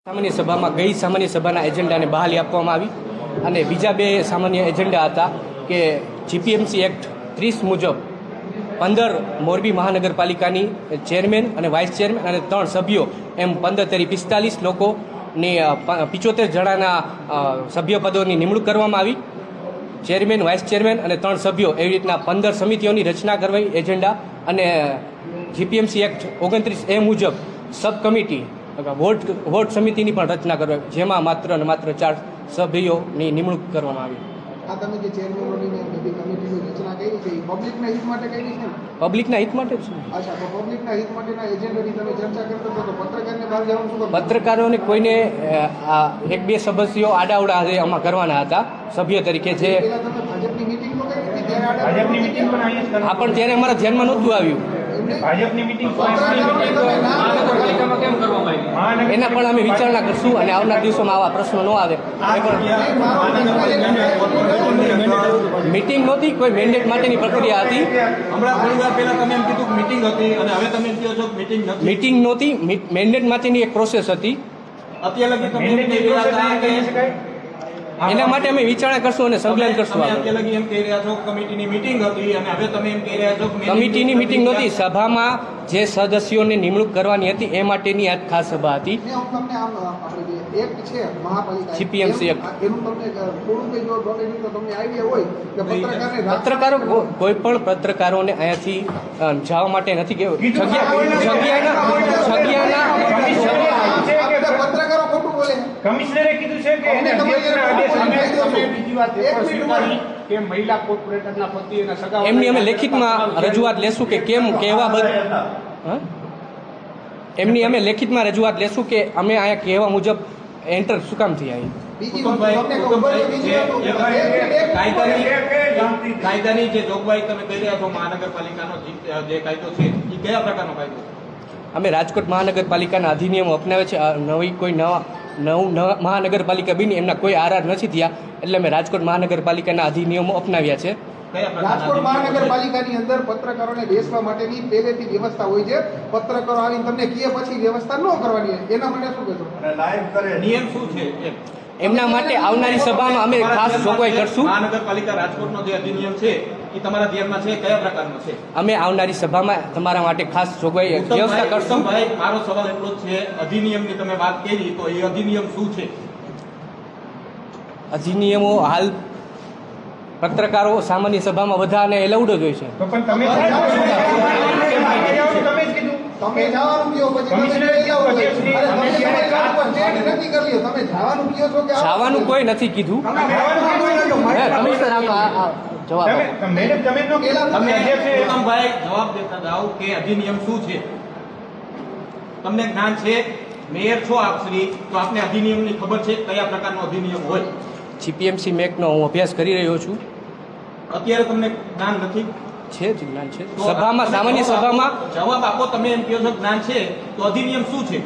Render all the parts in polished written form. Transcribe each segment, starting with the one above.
સામાન્ય સભામાં ગઈ સામાન્ય સભાના એજન્ડાને બહાલી આપવામાં આવી અને બીજા બે સામાન્ય એજન્ડા હતા કે જીપીએમસી એક્ટ 30 મુજબ 15 મોરબી મહાનગરપાલિકાની ચેરમેન અને વાઇસ ચેરમેન અને 3 સભ્યો એમ 15 તરી 45 લોકોની 75 જણાના સભ્યપદોની નિમણૂક કરવામાં આવી. ચેરમેન, વાઇસ ચેરમેન અને 3 સભ્યો એવી રીતના 15 સમિતિઓની રચના કરવી એજન્ડા અને જીપીએમસી એક્ટ 29A મુજબ સબ કમિટી વોર્ડ સમિતિની પણ રચના કરવા, જેમાં માત્ર અને માત્ર 4 સભ્યોની નિમણૂક કરવામાં આવી. આ તમે જે ચેરમેનોની બધી કમિટીની રચના કરી છે એ પબ્લિકના હિત માટે કરી છે ને? પબ્લિકના હિત માટે જ છે. અચ્છા, તો પબ્લિકના હિત માટેના એજન્ડાની તમે ચર્ચા કરતા હતો તો પત્રકારને બહાર જવાનું શું? પત્રકારોને કોઈને એક બે સદસ્યો આડાવડા આમાં કરવાના હતા સભ્ય તરીકે, જે પહેલા તમે ભાજપની મિટિંગમાં કરી હતી ત્યારે ભાજપની મિટિંગ પણ આ પણ ત્યારે અમારા ધ્યાનમાં નહોતું આવ્યું. ભાજપની મિટિંગ કેમ કરવામાં આવી એના પણ અમે વિચારણા કરશું અને આવનાર દિવસોમાં આવા પ્રશ્નો ન આવે. મીટિંગ નહોતી, કોઈ મેન્ડેટ માટેની પ્રક્રિયા હતી. હમણાં થોડી વાર પહેલા તમે એમ કીધું કે મીટિંગ હતી અને હવે તમે એમ કહો છો મીટિંગ નથી. મીટિંગ નહોતી, મેન્ડેટ માટેની એક પ્રોસેસ હતી. અત્યાર લગી તમે એમ કહી રહ્યા હતા કે એના માટે અમે વિચારણા કરશું અને સંકલન કરશું. અત્યાર લગી એમ કહી રહ્યા છો કમિટીની મીટિંગ હતી અને હવે તમે એમ કહી રહ્યા છો કમિટીની મીટિંગ નહોતી, સભામાં જે સદસ્યોને નિમણૂક કરવાની હતી એ માટેની આ ખાસ સભા હતી. હું તમને આમ આપણે જે એક્ટ છે મહાપાલિકા જીપીએમસી એક્ટ, એનું તમને થોડું કંઈ જો ડોક્યુમેન્ટ તો તમને આઈડિયા હોય કે પત્રકારો કોઈ પણ પત્રકારોને અહીંયાથી જવા માટે નથી કે પત્રકારો ખોટું બોલે. કમિશનરે કીધું છે કે એને અધ્યક્ષના આદેશ બીજી વાત એ પણ સ્વીકારી કે મહિલા કોર્પોરેટરના પતિ અને સગા એમની અમે લેખિતમાં રજૂઆત લેશું કે કેમ કહેવા એમની અમે લેખિતમાં રજૂઆત લેશું કે અમે અહીંયા કહેવા મુજબ એન્ટર શું કામ થયા. બીજી વાત તમને ખબર છે બીજી કાયદાની જે જોગવાઈ તમે કહી રહ્યા છો મહાનગરપાલિકાનો જે કાયદો છે એ કયા પ્રકારનો કાયદો છે? અમે રાજકોટ મહાનગરપાલિકાના અધિનિયમો અપનાવે છે. નવી કોઈ નવું મહાનગરપાલિકા બની એમના કોઈ આર નથી થયા, એટલે અમે રાજકોટ મહાનગરપાલિકાના અધિનિયમો અપનાવ્યા છે. રાજકોટ મહાનગરપાલિકાની અંદર પત્રકારોને બેસવા માટેની પહેલેથી વ્યવસ્થા હોય છે. પત્રકારો આવીને તમને કહે પછી વ્યવસ્થા ન કરવાની હોય, એના માટે શું કહેશો? નિયમ શું છે એમના માટે આવનારી સભામાં અમે ખાસ જોગવાઈ કરશું. મહાનગરપાલિકા રાજકોટનો જે અધિનિયમ છે એ તમારા ધ્યાનમાં છે, કયા પ્રકારનો છે? અમે આવનારી સભામાં તમારા માટે ખાસ જોગવાઈ વ્યવસ્થા કરશું. ભાઈ, મારો સવાલ એટલો જ છે, અધિનિયમની તમે વાત કરી તો એ અધિનિયમ શું છે? અધિનિયમો હાલ પત્રકારો સામાન્ય સભામાં બધાને એલાઉડ જ હોય છે. તમે જવાનું કહો પછી તમે જવાનું કહો છો કે જવાનું કોઈ નથી કીધું. કમિશનર જવાબ ભાઈ જવાબ દેતા જાઓ કે અધિનિયમ શું છે? તમને જ્ઞાન છે, મેયર છો આપ શ્રી, તો આપને અધિનિયમની ખબર છે કયા પ્રકારનો અધિનિયમ હોય? જીપીએમસી મેકનો હું અભ્યાસ કરી રહ્યો છું. અત્યારે તમને જ્ઞાન નથી? છે જ જ્ઞાન છે. સભામાં સામાન્ય સભામાં જવાબ આપો. તમે એમ કહો છો જ્ઞાન છે તો અધિનિયમ શું છે?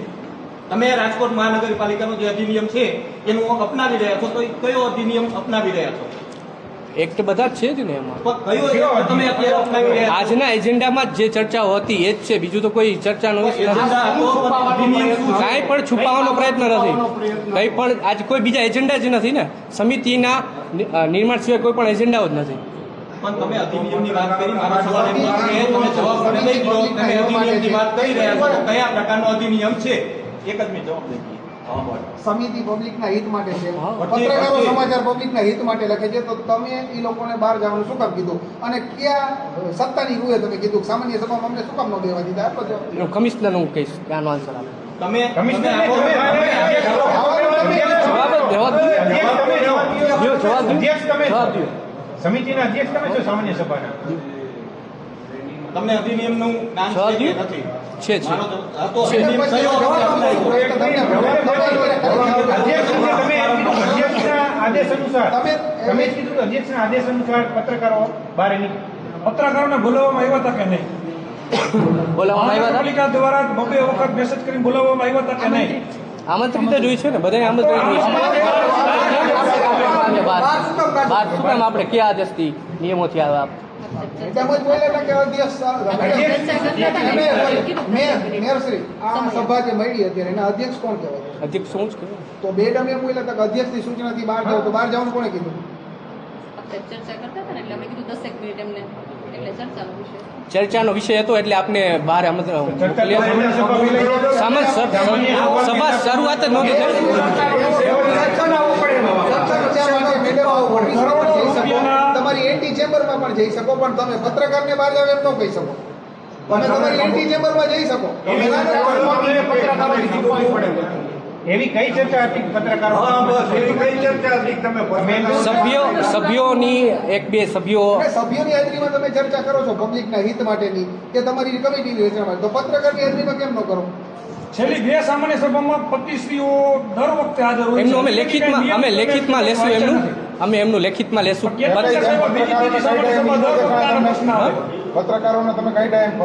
તમે રાજકોટ મહાનગરપાલિકાનો જે અધિનિયમ છે એનું અપનાવી રહ્યા છો, તો કયો અધિનિયમ અપનાવી રહ્યા છો? એક્ટ બધા જ છે જ ને એમાં. કયો તમે અત્યારે અપનાવી રહ્યા છો? આજના એજન્ડામાં જે ચર્ચાઓ હતી એ જ છે, બીજું તો કોઈ ચર્ચાનો કાંઈ પણ છુપાવવાનો પ્રયત્ન નથી. કંઈ પણ આજ કોઈ બીજા એજન્ડા જ નથી ને, સમિતિના નિર્માણ સિવાય કોઈ પણ એજન્ડાઓ જ નથી. પણ તમે અધિનિયમની વાત કરી, મારો સવાલ એમ છે તમે જવાબ મને દઈ દો. તમે અધિનિયમની વાત કરી રહ્યા છો, કયા પ્રકારનો અધિનિયમ છે? એક જ મિનિટ જવાબ દઈ. સમિતિ પબ્લિકના હિત માટે છે, પત્રકારો સમાચાર પબ્લિકના હિત માટે લખે છે, તો તમે એ લોકોને બહાર જવાનું શું કામ કીધું અને કયા સત્તાની રૂએ તમે કીધું સામાન્ય સભામાં અમને શું કામ ન દેવા દીધા? આટલો જવાબ કમિશનર હું કહીશ કે આનો આન્સર આપે. તમે સમિતિના અધ્યક્ષ તમે છો, સામાન્ય સભાના. તમને અધિનિયમનું જ્ઞાન છે કે નથી? છે આદેશ અનુસાર તમે કીધું અધ્યક્ષના આદેશ અનુસાર પત્રકારો બહાર પત્રકારોને બોલાવવામાં આવ્યા હતા કે નહીં? પાલિકા દ્વારા બબે વખત મેસેજ કરીને બોલાવવામાં આવ્યા હતા કે નહીં? આમંત્રિત જ હોય છે ને, બધા આમંત્રિત હોય છે. બાર શું કામ આપણે કયા આદેશથી નિયમોથી આવ્યા? તેમ જ બોલેલા કે અધ્યક્ષ મેયર શ્રી આ સભા જે મળી અત્યારે એના અધ્યક્ષ કોણ કહેવાય? અધ્યક્ષ શું જ કહ્યું તો મેડમ એમ બોલ્યા હતા કે અધ્યક્ષની સૂચનાથી બહાર જાઓ, તો બહાર જવાનું કોણે કીધું? ચર્ચા કરતા હતા ને એટલે અમે કીધું 10 મિનિટ એમને એટલે ચર્ચાનો વિષય ચર્ચાનો વિષય હતો એટલે આપને બહાર આમંત્રણ ચર્ચા તો સામાન્ય સભા વિલાઈ. સભા શરૂઆત જ નહોતી થઈ. મેડમ તમારી એન્ટી ચેમ્બરમાં પણ જઈ શકો, પણ તમે પત્રકારને બહાર જાવ એમ ન કહી શકો. તમે તમારી એન્ટી ચેમ્બરમાં જઈ શકો. એવી કઈ ચર્ચા હતી પત્રકારો? સભ્યોની એક બે સભ્યો સભ્યોની હાજરીમાં તમે ચર્ચા કરો છો પબ્લિકના હિત માટેની કે તમારી કમિટીની રચના માટે, તો પત્રકારની હાજરીમાં કેમ ન કરો? છેલ્લી 2 સામાન્ય સભામાં પતિશ્રીઓ દર વખતે હાજર હોય એમનું છે. અમે લેખિતમાં લેશું એમનું લેખિતમાં લેશું. બીજી સામાન્ય સભા દર વખતે આનો પ્રશ્ન આવે. પત્રકારોને તમે કઈ ટાઈમ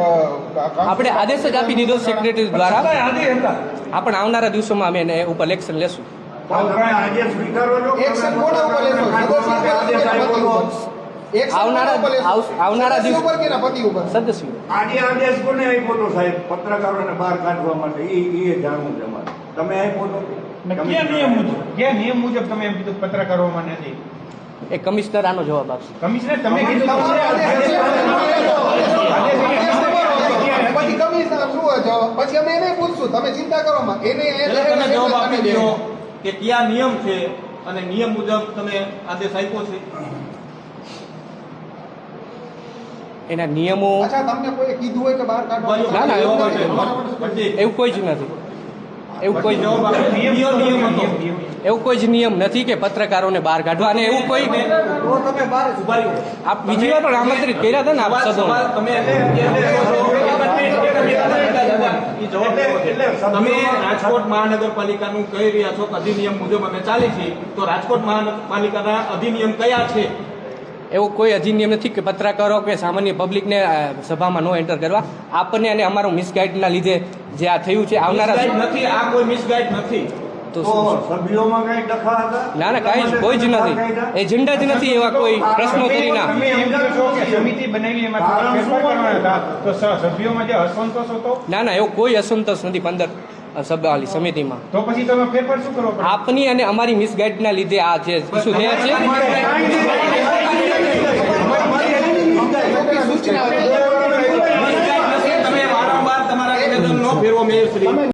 આપણે આદેશ જ આપી દીધો સેક્રેટરી દ્વારા. છતાંય હાજર હતા. આપણે આવનારા દિવસોમાં અમે એને ઉપર એક્શન લેશું. એક્શન કોના ઉપર લેશો? સદસ્ય ઉપર કે પતિ ઉપર? એક્શન કોના ઉપર લેશો? આવનારા સદસ્ય ઉપર કે ના પતિ ઉપર? સદસ્યો આજે આદેશ કોને આપ્યો હતો સાહેબ પત્રકારોને બહાર કાઢવા માટે? એ જાણવું છે અમારે. તમે આપ્યો હતો? ને કયા નિયમ મુજબ? કયા નિયમ મુજબ તમે એમ કીધું પત્રકારોમાં નથી? એ કમિશનર આનો જવાબ આપશે. કમિશનર તમે કીધું તો તમારો છે. આદેશ છે. પછી કમિશનર શું હોય જવાબ? પછી અમે એને પૂછશું, તમે ચિંતા કરો માં. એને એટલે તમે જવાબ આપી દો કે કયા નિયમ છે અને નિયમ મુજબ તમે આદેશ આપ્યો છે. એના નિયમો અચ્છા, તમને કોઈ કીધું હોય કે બહાર કાઢવા? ના, ના, એવું જવાબ નથી. આપે. પછી એવું કોઈ જ નથી. એવું કોઈ જ જવાબ આપે. નિયમ નિયમ હતો. એવું કોઈ જ નિયમ નથી કે પત્રકારોને બહાર કાઢવા, અને એવું કોઈ ઉભા રહ્યો. આપ બીજી વાર પણ આમંત્રિત કર્યા હતા ને આપ સદોને. તમે તમે રાજકોટ મહાનગરપાલિકાનું કહી રહ્યા છો કે અધિનિયમ મુજબ અમે ચાલી છીએ, તો રાજકોટ મહાનગરપાલિકાના અધિનિયમ કયા છે? એવો કોઈ અધિનિયમ નથી કે પત્રકારો કે સામાન્ય પબ્લિકને સભામાં નો એન્ટર કરવા. આપણને અને અમારું મિસગાઈડના લીધે જે આ થયું છે આવનારા મિસગાઈડ નથી, આ કોઈ મિસગાઈડ નથી. તો તો સભ્યોમાં કઈ ડખા હતા? ના ના કાંઈ જ કોઈ જ નથી. એજન્ડા જ નથી એવા કોઈ પ્રશ્નોત્તરીના. તમે એમ કહો છો કે સમિતિ બનાવી એમાં તમારે ફેરફાર કરવાના હતા, તો સભ્યોમાં જે અસંતોષ હતો ના ના એવો કોઈ અસંતોષ નથી 15 સભ્યોવાળી સમિતિમાં. તો પછી તમે ફેરફાર શું કરો? આપની અને અમારી મિસગાઈડના લીધે આ જે ઇસ્યુ થયા છે. સૂચના તમે વારંવાર તમારા નિવેદન ન ફેરવો મેયરશ્રી.